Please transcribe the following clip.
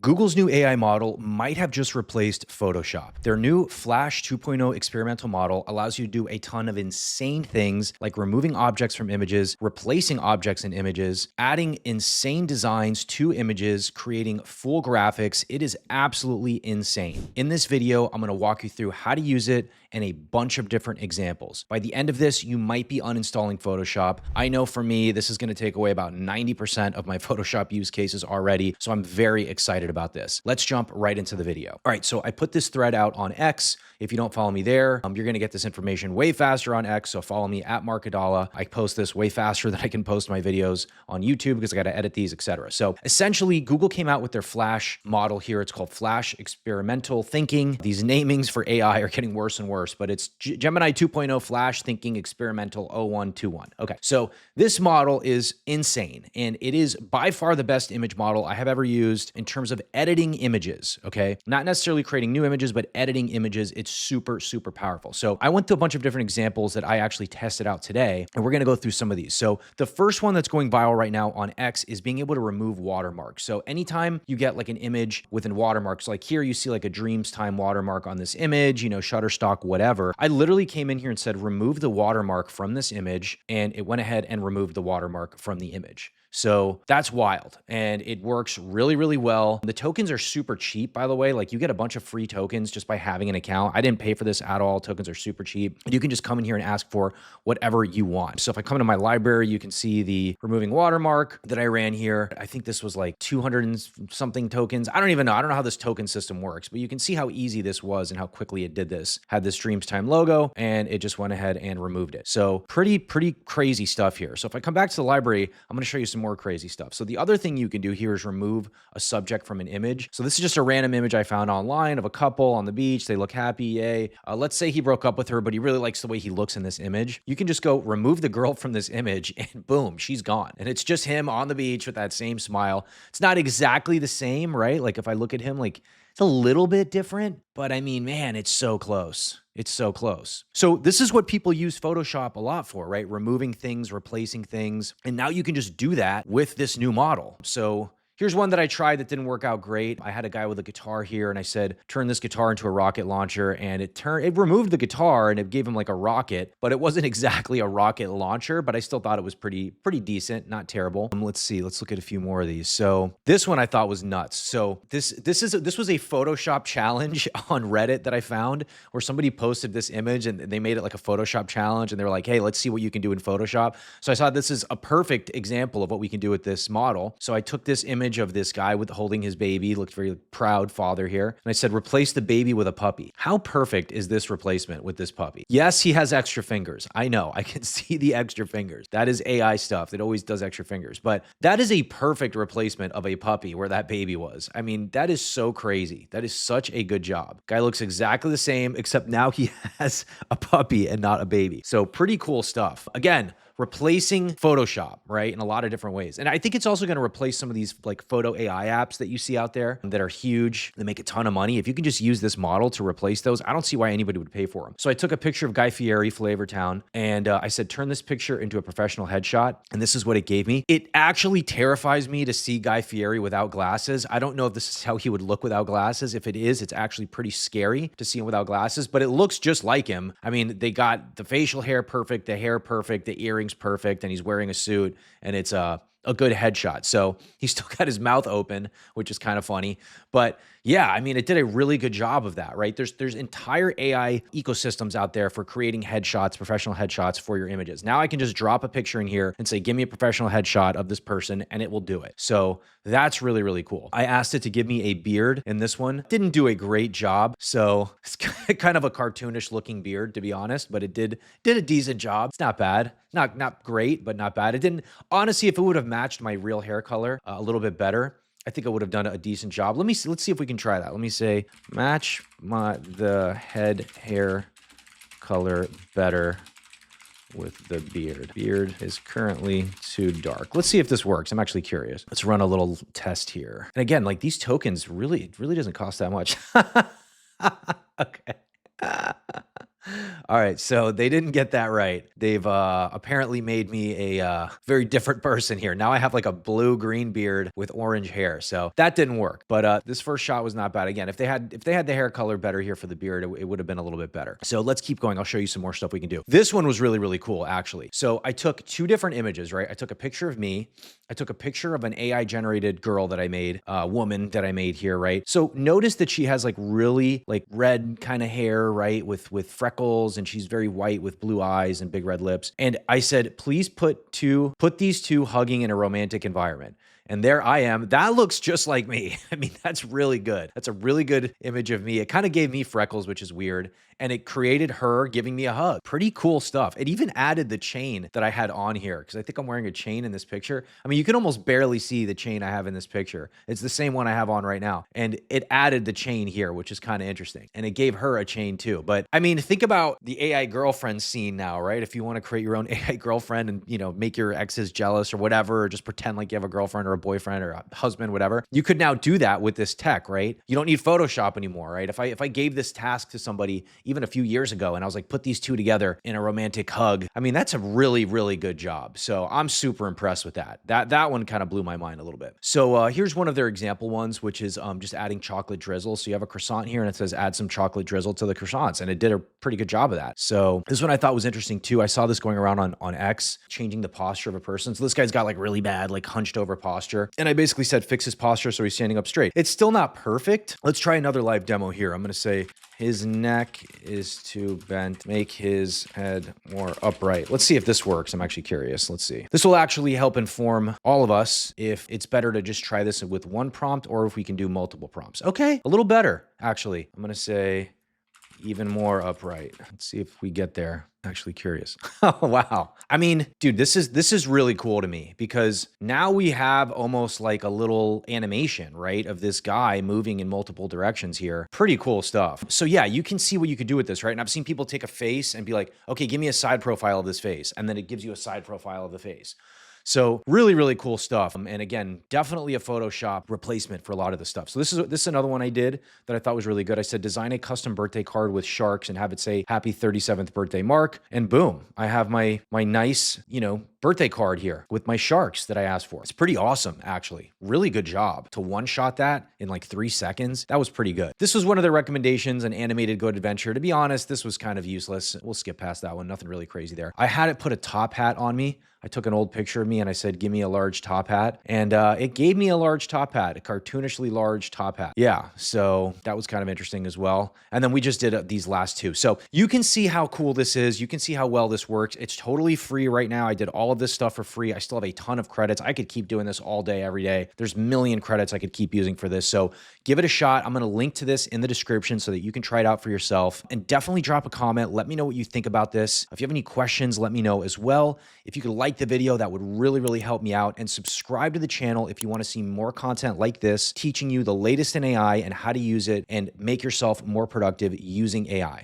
Google's new AI model might have just replaced Photoshop. Their new Flash 2.0 experimental model allows you to do a ton of insane things like removing objects from images, replacing objects in images, adding insane designs to images, creating full graphics. It is absolutely insane. In this video, I'm going to walk you through how to use it and a bunch of different examples. By the end of this, you might be uninstalling Photoshop. I know for me, this is going to take away about 90% of my Photoshop use cases already, so I'm very excited about this. Let's jump right into the video. All right, so I put this thread out on X. If you don't follow me there, you're going to get this information way faster on X, so follow me at Mark Gadala. I post this way faster than I can post my videos on YouTube because I got to edit these, etc. So essentially, Google came out with their Flash model here. It's called Flash Experimental Thinking. These namings for AI are getting worse and worse, but it's Gemini 2.0 Flash Thinking Experimental 0121. Okay, so this model is insane, and it is by far the best image model I have ever used in terms of editing images, okay? Not necessarily creating new images, but editing images. It's super, super powerful. So I went through a bunch of different examples that I actually tested out today, and we're gonna go through some of these. So the first one that's going viral right now on X is being able to remove watermarks. So anytime you get like an image within watermarks, like here you see like a Dreams Time watermark on this image, you know, Shutterstock, whatever. I literally came in here and said, remove the watermark from this image, and it went ahead and removed the watermark from the image. So that's wild, and it works really, really well. The tokens are super cheap, by the way. Like you get a bunch of free tokens just by having an account. I didn't pay for this at all. Tokens are super cheap. You can just come in here and ask for whatever you want. So if I come into my library, you can see the removing watermark that I ran here. I think this was like 200 and something tokens. I don't even know. I don't know how this token system works, but you can see how easy this was and how quickly it did this. Had this Dreams Time logo, and it just went ahead and removed it. So pretty crazy stuff here. So if I come back to the library, I'm going to show you some more crazy stuff. So the other thing you can do here is remove a subject from an image. So this is just a random image I found online of a couple on the beach. They look happy, yay. Let's say he broke up with her, but he really likes the way he looks in this image. You can just go remove the girl from this image and boom, she's gone. And it's just him on the beach with that same smile. It's not exactly the same, right? Like if I look at him, like it's a little bit different, but I mean, man, it's so close. It's so close. So this is what people use Photoshop a lot for, right? Removing things, replacing things. And now you can just do that with this new model. So here's one that I tried that didn't work out great. I had a guy with a guitar here and I said, turn this guitar into a rocket launcher, and it removed the guitar and it gave him like a rocket, but it wasn't exactly a rocket launcher, but I still thought it was pretty decent, not terrible. Let's see, let's look at a few more of these. So this one I thought was nuts. So this was a Photoshop challenge on Reddit that I found where somebody posted this image and they made it like a Photoshop challenge, and they were like, hey, let's see what you can do in Photoshop. So I saw this is a perfect example of what we can do with this model. So I took this image of this guy with holding his baby, looked very proud father here. And I said, replace the baby with a puppy. How perfect is this replacement with this puppy? Yes, he has extra fingers. I know, I can see the extra fingers. That is AI stuff. It always does extra fingers, but that is a perfect replacement of a puppy where that baby was. I mean, that is so crazy. That is such a good job. Guy looks exactly the same, except now he has a puppy and not a baby. So pretty cool stuff. Again, replacing Photoshop, right? In a lot of different ways. And I think it's also going to replace some of these like photo AI apps that you see out there that are huge, that make a ton of money. If you can just use this model to replace those, I don't see why anybody would pay for them. So I took a picture of Guy Fieri, Flavortown, and I said, turn this picture into a professional headshot. And this is what it gave me. It actually terrifies me to see Guy Fieri without glasses. I don't know if this is how he would look without glasses. If it is, it's actually pretty scary to see him without glasses, but it looks just like him. I mean, they got the facial hair perfect, the hair perfect, the earrings perfect, and he's wearing a suit, and it's a good headshot. So he's still got his mouth open, which is kind of funny. But yeah, I mean, it did a really good job of that, right? There's entire AI ecosystems out there for creating headshots, professional headshots for your images. Now I can just drop a picture in here and say, give me a professional headshot of this person, and it will do it. So that's really, really cool. I asked it to give me a beard in this one. Didn't do a great job. So it's kind of a cartoonish looking beard, to be honest, but it did a decent job. It's not bad. Not great, but not bad. It didn't, honestly, if it would have matched my real hair color a little bit better, I think I would have done a decent job. Let's see if we can try that. Let me say, match the head hair color better with the beard. Beard is currently too dark. Let's see if this works. I'm actually curious. Let's run a little test here. And again, like these tokens it really doesn't cost that much. Okay. All right, so they didn't get that right. They've apparently made me a very different person here. Now I have like a blue-green beard with orange hair, so that didn't work. But this first shot was not bad. Again, if they had the hair color better here for the beard, it would have been a little bit better. So let's keep going. I'll show you some more stuff we can do. This one was really, really cool, actually. So I took two different images, right? I took a picture of me. I took a picture of an AI-generated girl that I made, woman that I made here, right? So notice that she has like really like red kind of hair, right? With freckles, and she's very white with blue eyes and big red lips. And I said, please put these two hugging in a romantic environment. And there I am. That looks just like me. I mean, that's really good. That's a really good image of me. It kind of gave me freckles, which is weird. And it created her giving me a hug. Pretty cool stuff. It even added the chain that I had on here, because I think I'm wearing a chain in this picture. I mean, you can almost barely see the chain I have in this picture. It's the same one I have on right now. And it added the chain here, which is kind of interesting. And it gave her a chain too. But I mean, think about the AI girlfriend scene now, right? If you want to create your own AI girlfriend and, you know, make your exes jealous or whatever, or just pretend like you have a girlfriend or a boyfriend or a husband, whatever, you could now do that with this tech, right? You don't need Photoshop anymore, right? If I gave this task to somebody even a few years ago and I was like, put these two together in a romantic hug, I mean, that's a really, really good job. So I'm super impressed with that. That one kind of blew my mind a little bit. So here's one of their example ones, which is just adding chocolate drizzle. So you have a croissant here and it says add some chocolate drizzle to the croissants, and it did a pretty good job of that. So this one I thought was interesting too. I saw this going around on X, changing the posture of a person. So this guy's got like really bad, like hunched over posture. And I basically said, fix his posture so he's standing up straight. It's still not perfect. Let's try another live demo here. I'm going to say his neck is too bent. Make his head more upright. Let's see if this works. I'm actually curious. Let's see. This will actually help inform all of us if it's better to just try this with one prompt or if we can do multiple prompts. Okay, a little better, actually. I'm going to say even more upright. Let's see if we get there. Actually curious. Oh, wow. I mean, dude, this is really cool to me, because now we have almost like a little animation, right, of this guy moving in multiple directions here. Pretty cool stuff. So yeah, you can see what you could do with this, right? And I've seen people take a face and be like, okay, give me a side profile of this face. And then it gives you a side profile of the face. So really, really cool stuff. And again, definitely a Photoshop replacement for a lot of the stuff. So this is another one I did that I thought was really good. I said, design a custom birthday card with sharks and have it say happy 37th birthday, Mark. And boom, I have my nice, you know, birthday card here with my sharks that I asked for. It's pretty awesome, actually. Really good job to one-shot that in like 3 seconds. That was pretty good. This was one of the recommendations, an animated goat adventure. To be honest, this was kind of useless. We'll skip past that one. Nothing really crazy there. I had it put a top hat on me. I took an old picture of me and I said, give me a large top hat. And it gave me a large top hat, a cartoonishly large top hat. Yeah, so that was kind of interesting as well. And then we just did these last two. So you can see how cool this is. You can see how well this works. It's totally free right now. I did all of this stuff for free. I still have a ton of credits. I could keep doing this all day, every day. There's a million credits I could keep using for this. So give it a shot. I'm going to link to this in the description so that you can try it out for yourself. And definitely drop a comment. Let me know what you think about this. If you have any questions, let me know as well. If you could like the video, that would really, really help me out. And subscribe to the channel if you want to see more content like this, teaching you the latest in AI and how to use it and make yourself more productive using AI.